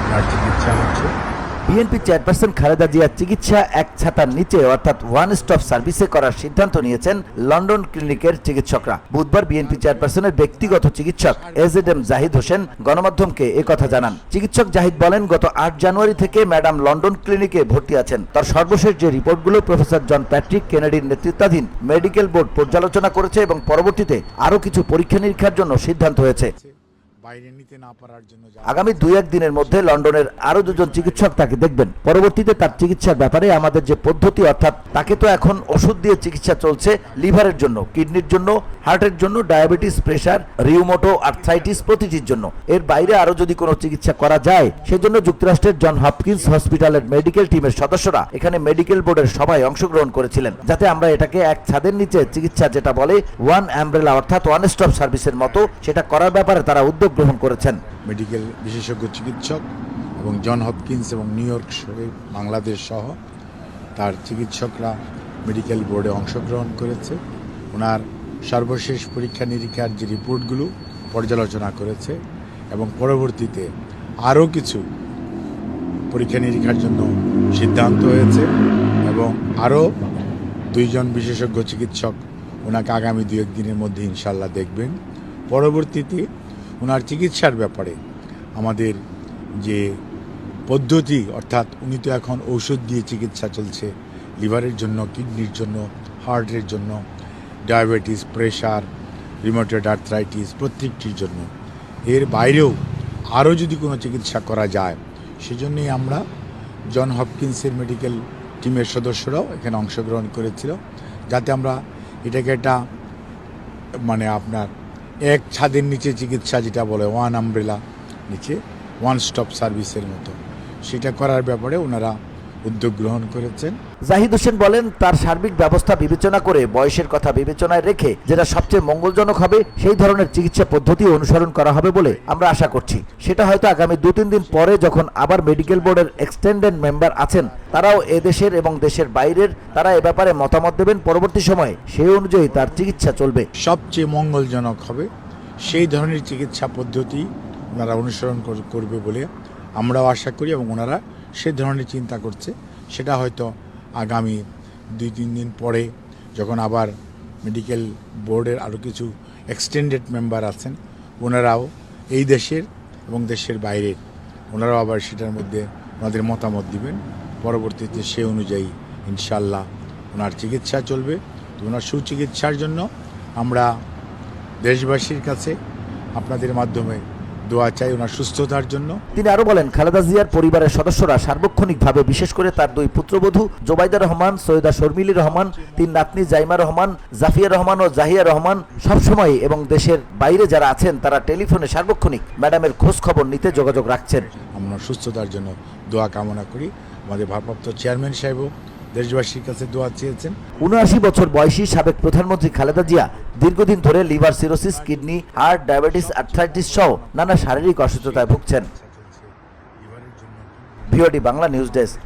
তার চিকিৎসা হচ্ছে। বিএনপি চেয়ারপারসন খালেদা জিয়ার চিকিৎসা এক ছাতার নিচে অর্থাৎ ওয়ান স্টপ সার্ভিসে করার সিদ্ধান্ত নিয়েছেন লন্ডন ক্লিনিকের চিকিৎসকরা। বুধবার বিএনপি চেয়ারপারসনের ব্যক্তিগত চিকিৎসক এজেডএম জাহিদ হোসেন গণমাধ্যমকে একথা জানান। চিকিৎসক জাহিদ বলেন, গত 8 জানুয়ারি থেকে ম্যাডাম লন্ডন ক্লিনিকে ভর্তি আছেন। তার সর্বশেষ যে রিপোর্টগুলো প্রফেসর জন প্যাট্রিক কেনেডির নেতৃত্বাধীন মেডিকেল বোর্ড পর্যালোচনা করেছে এবং পরবর্তীতে আরও কিছু পরীক্ষা নিরীক্ষার জন্য সিদ্ধান্ত হয়েছে। আগামী 2-1 দিনের মধ্যে লন্ডনের আরো 2 জন চিকিৎসক তাকে দেখবেন। পরবর্তীতে তার চিকিৎসার ব্যাপারে আমাদের যে পদ্ধতি, অর্থাৎ তাকে তো এখন ওষুধ দিয়ে চিকিৎসা চলছে লিভারের জন্য, কিডনির জন্য, হার্টের জন্য, ডায়াবেটিস, প্রেসার, রিউমাটো আর্থ্রাইটিস প্রতিটির জন্য। এর বাইরে আরো যদি কোনো চিকিৎসা করা যায় সেজন্য যুক্তরাষ্ট্রের জন হপকিন্স হসপিটালের মেডিকেল টিমের সদস্যরা এখানে মেডিকেল বোর্ডের সভায় অংশগ্রহণ করেছিলেন, যাতে আমরা এটাকে এক ছাদের নিচে চিকিৎসা, যেটা বলে ওয়ান অ্যামব্রেলা অর্থাৎ ওয়ান স্টপ সার্ভিসের মতো, সেটা করার ব্যাপারে তারা উদ্যোগ গ্রহণ করেছেন। মেডিকেল বিশেষজ্ঞ চিকিৎসক এবং জন হপকিন্স এবং নিউ ইয়র্ক বাংলাদেশ সহ তার চিকিৎসকরা মেডিকেল বোর্ডে অংশগ্রহণ করেছে। ওনার সর্বশেষ পরীক্ষা নিরীক্ষার যে রিপোর্টগুলো পর্যালোচনা করেছে এবং পরবর্তীতে আরও কিছু পরীক্ষা নিরীক্ষার জন্য সিদ্ধান্ত হয়েছে এবং আরও 2 জন বিশেষজ্ঞ চিকিৎসক ওনাকে আগামী 2-1 দিনের মধ্যে ইনশাল্লাহ দেখবেন। পরবর্তীতে ওনার চিকিৎসার ব্যাপারে আমাদের যে পদ্ধতি, অর্থাৎ উনি তো এখন ঔষধ দিয়ে চিকিৎসা চলছে লিভারের জন্য, কিডনির জন্য, হার্টের জন্য, ডায়াবেটিস, প্রেশার, রিউমাটয়েড আর্থ্রাইটিস প্রত্যেকটির জন্য। এর বাইরেও আরও যদি কোনো চিকিৎসা করা যায় সেজন্যই আমরা জন হপকিন্সের মেডিকেল টিমের সদস্যরাও এখানে অংশগ্রহণ করেছিল, যাতে আমরা এটাকে একটা আপনার এক ছাদের নিচে চিকিৎসা, যেটা বলে ওয়ান আমব্রেলা নিচে ওয়ান স্টপ সার্ভিসের মতো, সেটা করার ব্যাপারে ওনারা উদ্যোগ গ্রহণ করেছেন। জাহিদ হোসেন বলেন, তার সার্বিক ব্যবস্থা বিবেচনা করে বয়সের কথা বিবেচনায় রেখে যেটা সবচেয়ে মঙ্গলজনক হবে সেই ধরনের চিকিৎসা পদ্ধতি অনুসরণ করা হবে বলে আমরা আশা করছি। সেটা হয়তো আগামী 2-3 দিন পরে, যখন আবার মেডিকেল বোর্ডের এক্সটেন্ডেড মেম্বার আছেন তারাও এদেশের এবং দেশের বাইরের, তারা এ ব্যাপারে মতামত দেবেন। পরবর্তী সময়ে সেই অনুযায়ী তার চিকিৎসা চলবে। সবচেয়ে মঙ্গলজনক হবে সেই ধরনের চিকিৎসা পদ্ধতি ওনারা অনুসরণ করবে বলে আমরাও আশা করি এবং ওনারা সে ধরনের চিন্তা করছে। সেটা হয়তো আগামী 2-3 দিন পরে, যখন আবার মেডিকেল বোর্ডের আরও কিছু এক্সটেন্ডেড মেম্বার আছেন, ওনারাও এই দেশের এবং দেশের বাইরের, ওনারাও আবার সেটার মধ্যে ওনাদের মতামত দিবেন। পরবর্তীতে সে অনুযায়ী ইনশাল্লাহ ওনার চিকিৎসা চলবে। তো ওনার সুচিকিৎসার জন্য আমরা দেশবাসীর কাছে আপনাদের মাধ্যমে দোয়া চাই ওনার সুস্থতার জন্য। তিনি আরো বলেন, খালেদা জিয়ার পরিবারের সদস্যরা সার্বক্ষণিকভাবে, বিশেষ করে তার 2 পুত্রবধূ জোবাইদা রহমান, সৈয়দা শর্মিলী রহমান, 3 নাতনি জাইমা রহমান, জাফিয়া রহমান ও জাহিয়া রহমান, সবসময় এবং দেশের বাইরে যারা আছেন তারা টেলিফোনে সার্বক্ষণিক ম্যাডামের খোঁজ খবর নিতে যোগাযোগ রাখছেন। আমরা সুস্থতার জন্য দোয়া কামনা করি। আমাদের ভারপ্রাপ্ত চেয়ারম্যান সাহেবও দেশবাসীর কাছে দোয়া চেয়েছেন। 79 বছর বয়সী সাবেক প্রধানমন্ত্রী খালেদা জিয়া দীর্ঘদিন ধরে liver cirrhosis, kidney, heart, diabetes, arthritis সহ নানা শারীরিক অসুস্থতায় ভুগছেন। VOD Bangla news desk.